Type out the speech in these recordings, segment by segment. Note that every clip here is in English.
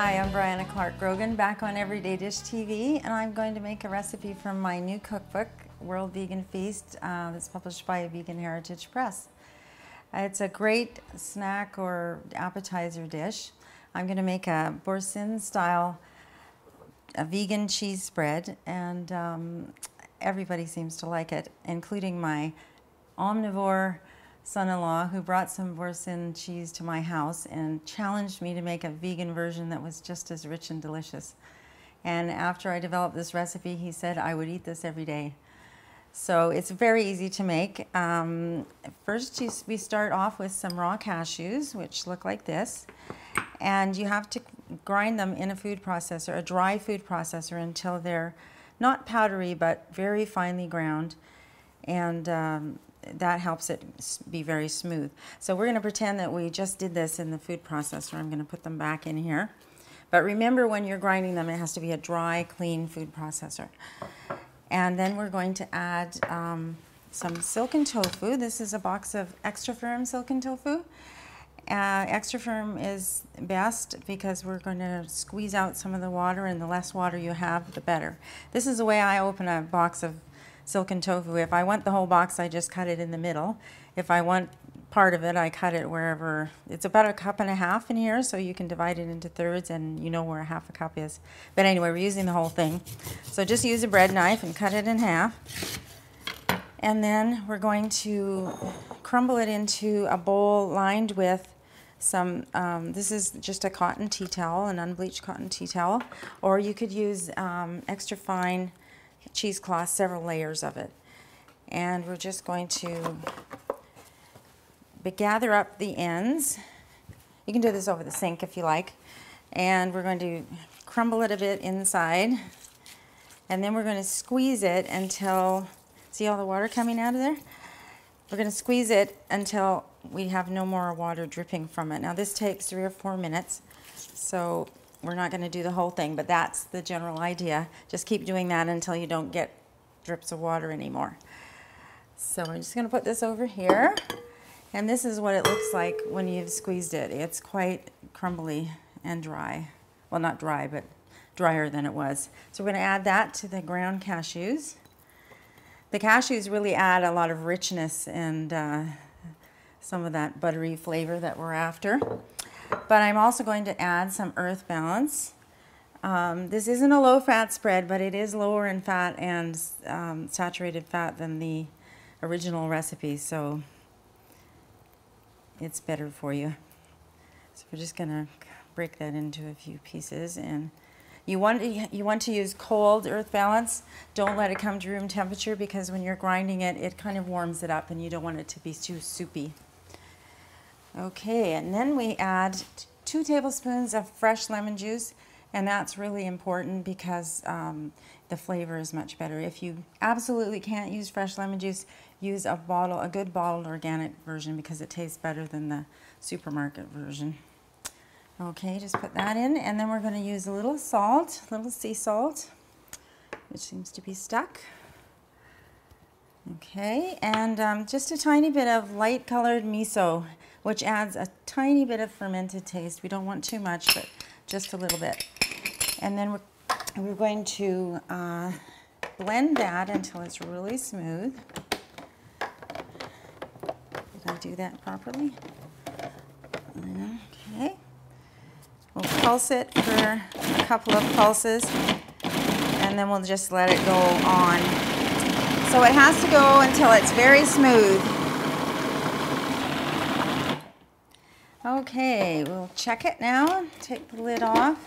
Hi, I'm Brianna Clark-Grogan, back on Everyday Dish TV, and I'm going to make a recipe from my new cookbook, World Vegan Feast, that's published by Vegan Heritage Press. It's a great snack or appetizer dish. I'm going to make a Boursin-Style vegan cheese spread, and everybody seems to like it, including my omnivore son-in-law, who brought some Boursin cheese to my house and challenged me to make a vegan version that was just as rich and delicious. And after I developed this recipe, he said I would eat this every day. So it's very easy to make. First, we start off with some raw cashews, which look like this. And you have to grind them in a food processor, a dry food processor, until they're not powdery, but very finely ground. And that helps it be very smooth. So we're going to pretend that we just did this in the food processor. I'm going to put them back in here. But remember, when you're grinding them, it has to be a dry, clean food processor. And then we're going to add some silken tofu. This is a box of extra firm silken tofu. Extra firm is best because we're going to squeeze out some of the water, and the less water you have, the better. This is the way I open a box of silken tofu. If I want the whole box, I just cut it in the middle. If I want part of it, I cut it wherever. It's about 1.5 cups in here, so you can divide it into thirds, and you know where 1/2 cup is. But anyway, we're using the whole thing. So just use a bread knife and cut it in half. And then we're going to crumble it into a bowl lined with some, this is just a cotton tea towel, an unbleached cotton tea towel, or you could use extra fine cheesecloth, several layers of it. And we're just going to gather up the ends. You can do this over the sink if you like. And we're going to crumble it a bit inside. And then we're going to squeeze it until, see all the water coming out of there? We're going to squeeze it until we have no more water dripping from it. Now this takes 3 or 4 minutes, so we're not going to do the whole thing, but that's the general idea. Just keep doing that until you don't get drips of water anymore. So I'm just going to put this over here, and this is what it looks like when you've squeezed it. It's quite crumbly and dry. Well, not dry, but drier than it was. So we're going to add that to the ground cashews. The cashews really add a lot of richness and some of that buttery flavor that we're after. But I'm also going to add some earth balance. This isn't a low-fat spread, but it is lower in fat and saturated fat than the original recipe, so it's better for you. So we're just going to break that into a few pieces, and you want to use cold earth balance. Don't let it come to room temperature, because when you're grinding it, it kind of warms it up, and you don't want it to be too soupy. Okay, and then we add 2 tablespoons of fresh lemon juice, and that's really important because the flavor is much better. If you absolutely can't use fresh lemon juice, use a good bottled organic version, because it tastes better than the supermarket version. Okay, just put that in, and then we're going to use a little salt, a little sea salt, which seems to be stuck. Okay, and just a tiny bit of light colored miso, which adds a tiny bit of fermented taste. We don't want too much, but just a little bit. And then we're going to blend that until it's really smooth. Did I do that properly? Okay. We'll pulse it for a couple of pulses, and then we'll just let it go on. So it has to go until it's very smooth. Okay, we'll check it now. Take the lid off.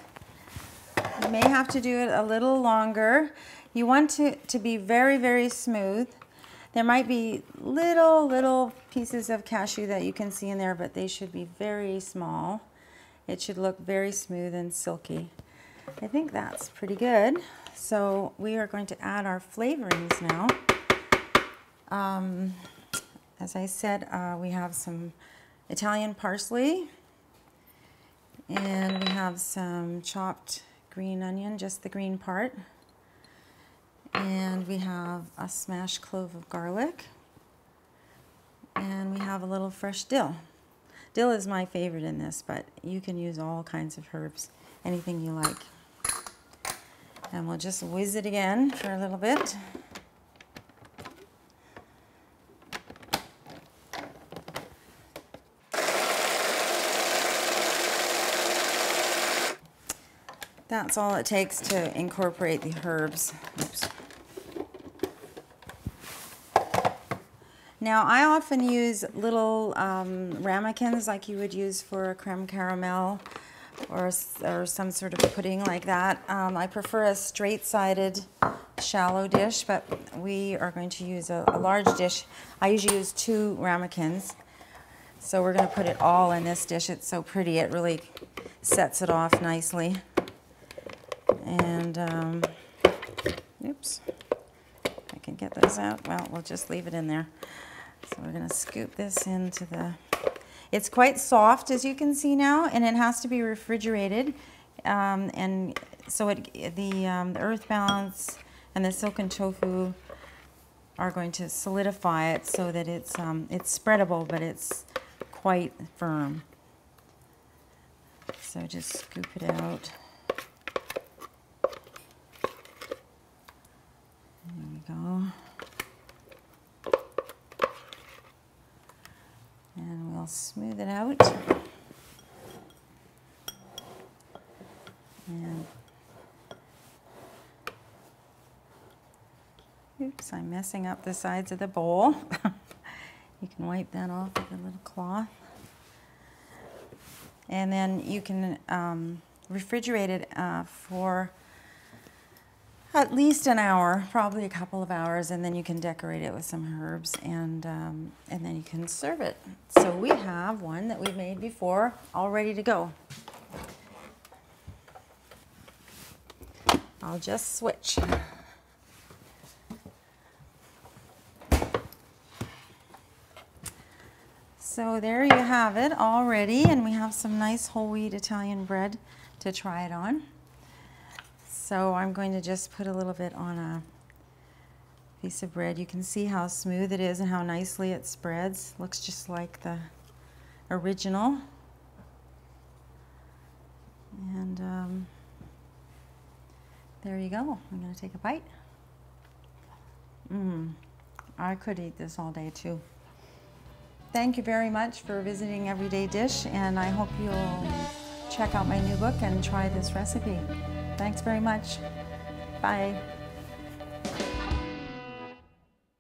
You may have to do it a little longer. You want it to be very, very smooth. There might be little pieces of cashew that you can see in there, but they should be very small. It should look very smooth and silky. I think that's pretty good. So we are going to add our flavorings now. As I said, we have some Italian parsley, and we have some chopped green onion, just the green part, and we have a smashed clove of garlic, and we have a little fresh dill. Dill is my favorite in this, but you can use all kinds of herbs anything you like. And we'll just whiz it again for a little bit. That's all it takes to incorporate the herbs. Oops. Now, I often use little ramekins like you would use for a creme caramel or some sort of pudding like that. I prefer a straight-sided shallow dish, but we are going to use a large dish. I usually use 2 ramekins. So we're going to put it all in this dish. It's so pretty. It really sets it off nicely. And, oops, if I can get those out. Well, we'll just leave it in there. So we're going to scoop this into the... It's quite soft, as you can see now, and it has to be refrigerated. And so the earth balance and the silken tofu are going to solidify it so that it's spreadable, but it's quite firm. So just scoop it out. There we go. And we'll smooth it out. And oops, I'm messing up the sides of the bowl. You can wipe that off with a little cloth. And then you can refrigerate it for at least an hour, probably a couple of hours, and then you can decorate it with some herbs, and then you can serve it. So we have one that we've made before, all ready to go. I'll just switch. So there you have it, all ready, and we have some nice whole wheat Italian bread to try it on. So I'm going to just put a little bit on a piece of bread. You can see how smooth it is and how nicely it spreads. Looks just like the original. And there you go. I'm going to take a bite. I could eat this all day too. Thank you very much for visiting Everyday Dish, and I hope you'll check out my new book and try this recipe. Thanks very much. Bye.